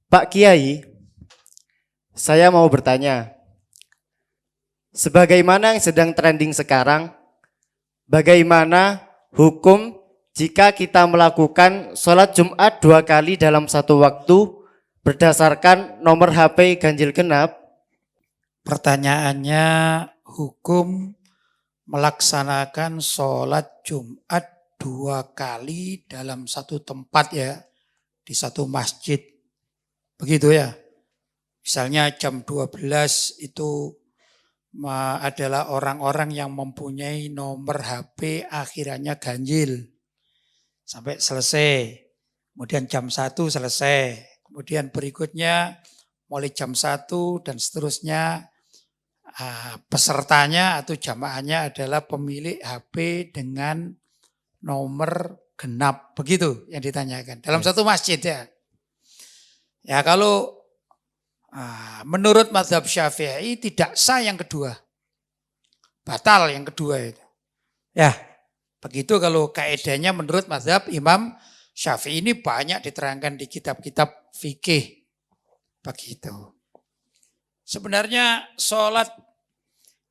Pak Kiai, saya mau bertanya, sebagaimana yang sedang trending sekarang, bagaimana hukum jika kita melakukan sholat Jumat 2 kali dalam satu waktu berdasarkan nomor HP ganjil genap? Pertanyaannya, hukum melaksanakan sholat Jumat 2 kali dalam satu tempat ya, di satu masjid. Begitu ya. Misalnya jam 12 itu adalah orang-orang yang mempunyai nomor HP akhirannya ganjil. Sampai selesai. Kemudian jam 1 selesai. Kemudian berikutnya mulai jam 1 dan seterusnya pesertanya atau jamaahnya adalah pemilik HP dengan nomor genap. Begitu yang ditanyakan. Dalam satu masjid ya. Ya kalau menurut mazhab Syafi'i tidak sah yang kedua. Batal yang kedua itu. Ya, begitu kalau kaedahnya menurut mazhab Imam Syafi'i ini banyak diterangkan di kitab-kitab fikih. Begitu. Sebenarnya sholat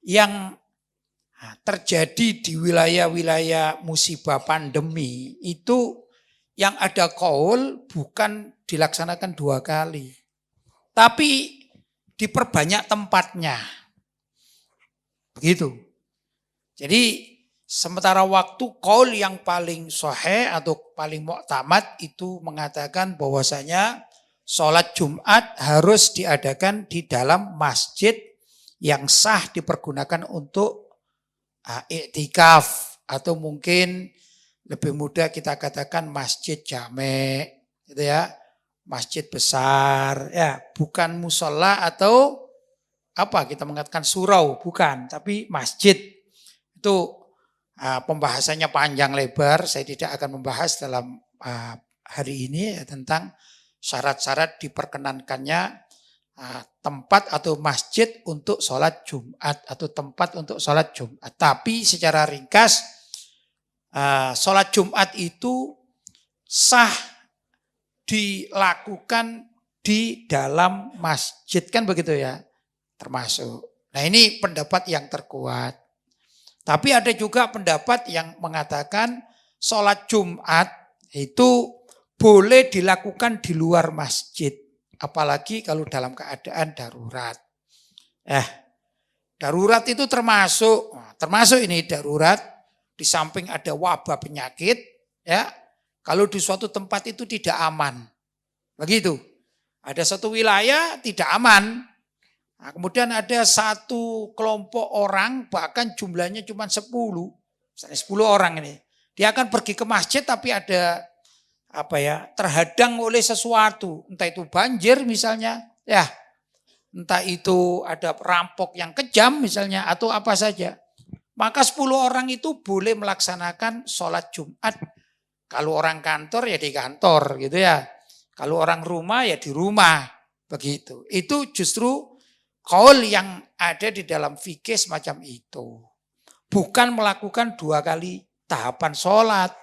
yang terjadi di wilayah-wilayah musibah pandemi itu yang ada qaul bukan dilaksanakan 2 kali. Tapi diperbanyak tempatnya. Begitu. Jadi sementara waktu qaul yang paling sahih atau paling muktamad itu mengatakan bahwasanya sholat Jumat harus diadakan di dalam masjid yang sah dipergunakan untuk iktikaf atau mungkin lebih mudah kita katakan masjid jame' gitu ya. Masjid besar ya, bukan musola atau apa kita mengatakan surau, bukan, tapi masjid. Itu pembahasannya panjang lebar, saya tidak akan membahas dalam hari ini ya, tentang syarat-syarat diperkenankannya tempat atau masjid untuk sholat Jumat atau tempat untuk sholat Jumat. Tapi secara ringkas sholat Jumat itu sah dilakukan di dalam masjid kan begitu ya termasuk. Nah ini pendapat yang terkuat. Tapi ada juga pendapat yang mengatakan sholat Jumat itu boleh dilakukan di luar masjid. Apalagi kalau dalam keadaan darurat. Darurat itu termasuk ini darurat di samping ada wabah penyakit ya. Kalau di suatu tempat itu tidak aman. Begitu. Ada satu wilayah tidak aman. Nah, kemudian ada satu kelompok orang bahkan jumlahnya cuma 10. Misalnya 10 orang ini. Dia akan pergi ke masjid tapi ada terhadang oleh sesuatu. Entah itu banjir misalnya. Ya. Entah itu ada perampok yang kejam misalnya atau apa saja. Maka 10 orang itu boleh melaksanakan sholat Jumat. Kalau orang kantor ya di kantor gitu ya. Kalau orang rumah ya di rumah. Begitu. Itu justru qaul yang ada di dalam fikih semacam itu. Bukan melakukan 2 kali tahapan sholat.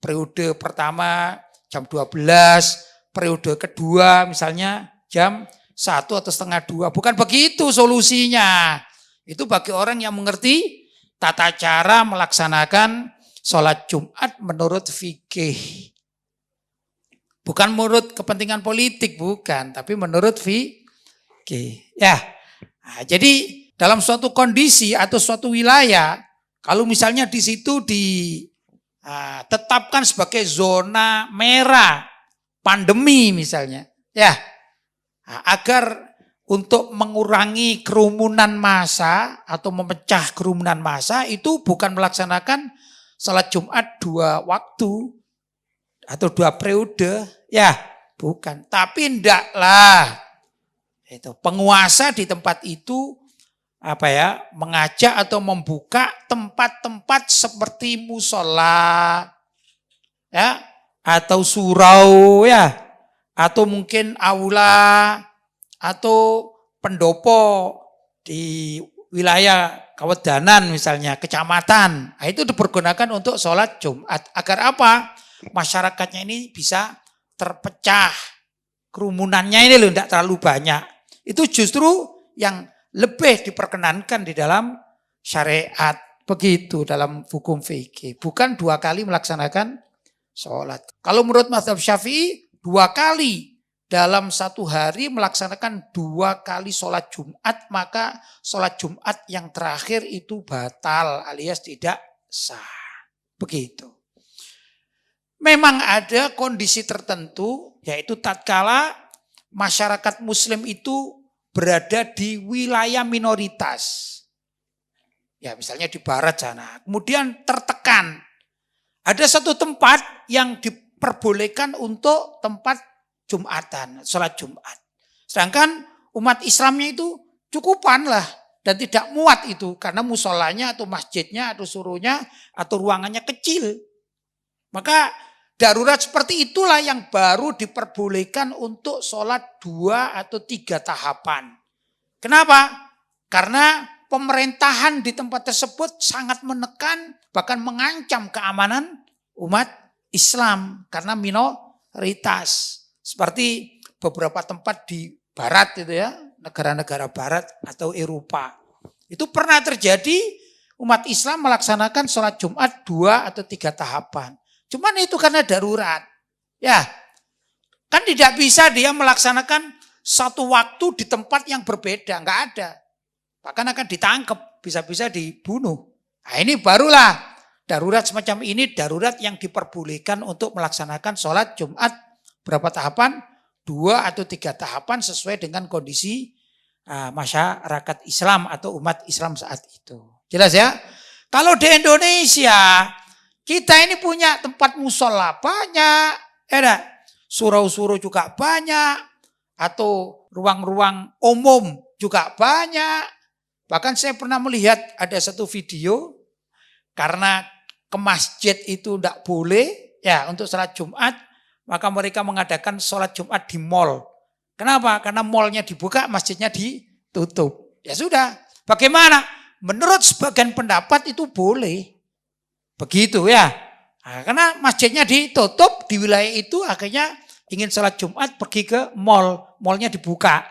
Periode pertama jam 12. Periode kedua misalnya jam 1 atau setengah 2. Bukan begitu solusinya. Itu bagi orang yang mengerti tata cara melaksanakan sholat Jumat menurut fikih. Bukan menurut kepentingan politik, bukan. Tapi menurut fikih. Ya. Nah, jadi dalam suatu kondisi atau suatu wilayah, kalau misalnya di situ ditetapkan sebagai zona merah, pandemi misalnya. Ya. Nah, agar untuk mengurangi kerumunan massa atau memecah kerumunan massa itu bukan melaksanakan sholat Jumat 2 waktu atau 2 periode, ya bukan. Tapi ndaklah itu penguasa di tempat itu mengajak atau membuka tempat-tempat seperti musola, ya atau surau, ya atau mungkin aula atau pendopo di wilayah Kawedanan misalnya, kecamatan. Nah, itu dipergunakan untuk sholat Jumat. Agar apa? Masyarakatnya ini bisa terpecah kerumunannya ini loh tidak terlalu banyak. Itu justru yang lebih diperkenankan di dalam syariat. Begitu dalam hukum fikih. Bukan 2 kali melaksanakan sholat. Kalau menurut mazhab Syafi'i 2 kali dalam 1 hari melaksanakan 2 kali sholat Jumat, maka sholat Jumat yang terakhir itu batal alias tidak sah. Begitu. Memang ada kondisi tertentu, yaitu tatkala masyarakat muslim itu berada di wilayah minoritas. Ya misalnya di barat sana. Kemudian tertekan. Ada satu tempat yang diperbolehkan untuk tempat Jumatan, sholat Jumat. Sedangkan umat Islamnya itu cukupan lah. Dan tidak muat itu. Karena musolanya atau masjidnya atau suruhnya atau ruangannya kecil. Maka darurat seperti itulah yang baru diperbolehkan untuk sholat 2 atau 3 tahapan. Kenapa? Karena pemerintahan di tempat tersebut sangat menekan, bahkan mengancam keamanan umat Islam. Karena minoritas. Seperti beberapa tempat di barat itu ya, negara-negara barat atau Eropa. Itu pernah terjadi umat Islam melaksanakan sholat Jumat 2 atau 3 tahapan. Cuman itu karena darurat. Ya, kan tidak bisa dia melaksanakan satu waktu di tempat yang berbeda. Enggak ada. Bahkan akan ditangkap, bisa-bisa dibunuh. Nah ini barulah darurat semacam ini, darurat yang diperbolehkan untuk melaksanakan sholat Jumat. Berapa tahapan? 2 atau 3 tahapan sesuai dengan kondisi masyarakat Islam atau umat Islam saat itu. Jelas ya? Kalau di Indonesia, kita ini punya tempat musola banyak, ya surau-surau juga banyak, atau ruang-ruang umum juga banyak. Bahkan saya pernah melihat ada satu video, karena ke masjid itu tidak boleh ya untuk sholat Jumat, maka mereka mengadakan sholat Jumat di mall. Kenapa? Karena mallnya dibuka, masjidnya ditutup. Ya sudah, bagaimana? Menurut sebagian pendapat itu boleh. Begitu ya. Nah, karena masjidnya ditutup di wilayah itu, akhirnya ingin sholat Jumat pergi ke mall. Mallnya dibuka.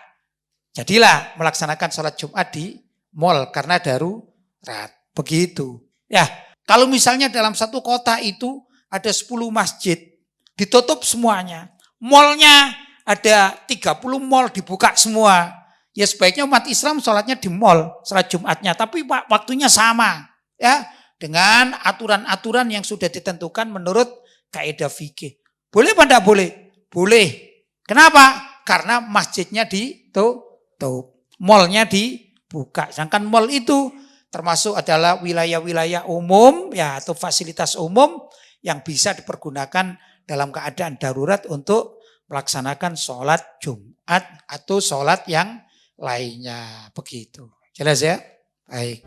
Jadilah melaksanakan sholat Jumat di mall karena darurat. Begitu. Ya, kalau misalnya dalam satu kota itu ada 10 masjid, ditutup semuanya. Mallnya ada 30 mall dibuka semua. Ya sebaiknya umat Islam sholatnya di mall, sholat Jumatnya. Tapi waktunya sama. Ya, dengan aturan-aturan yang sudah ditentukan menurut kaidah fikih. Boleh apa tidak boleh? Boleh. Kenapa? Karena masjidnya ditutup. Mallnya dibuka. Sedangkan mall itu termasuk adalah wilayah-wilayah umum ya atau fasilitas umum yang bisa dipergunakan dalam keadaan darurat untuk melaksanakan sholat Jumat atau sholat yang lainnya. Begitu. Jelas ya? Baik.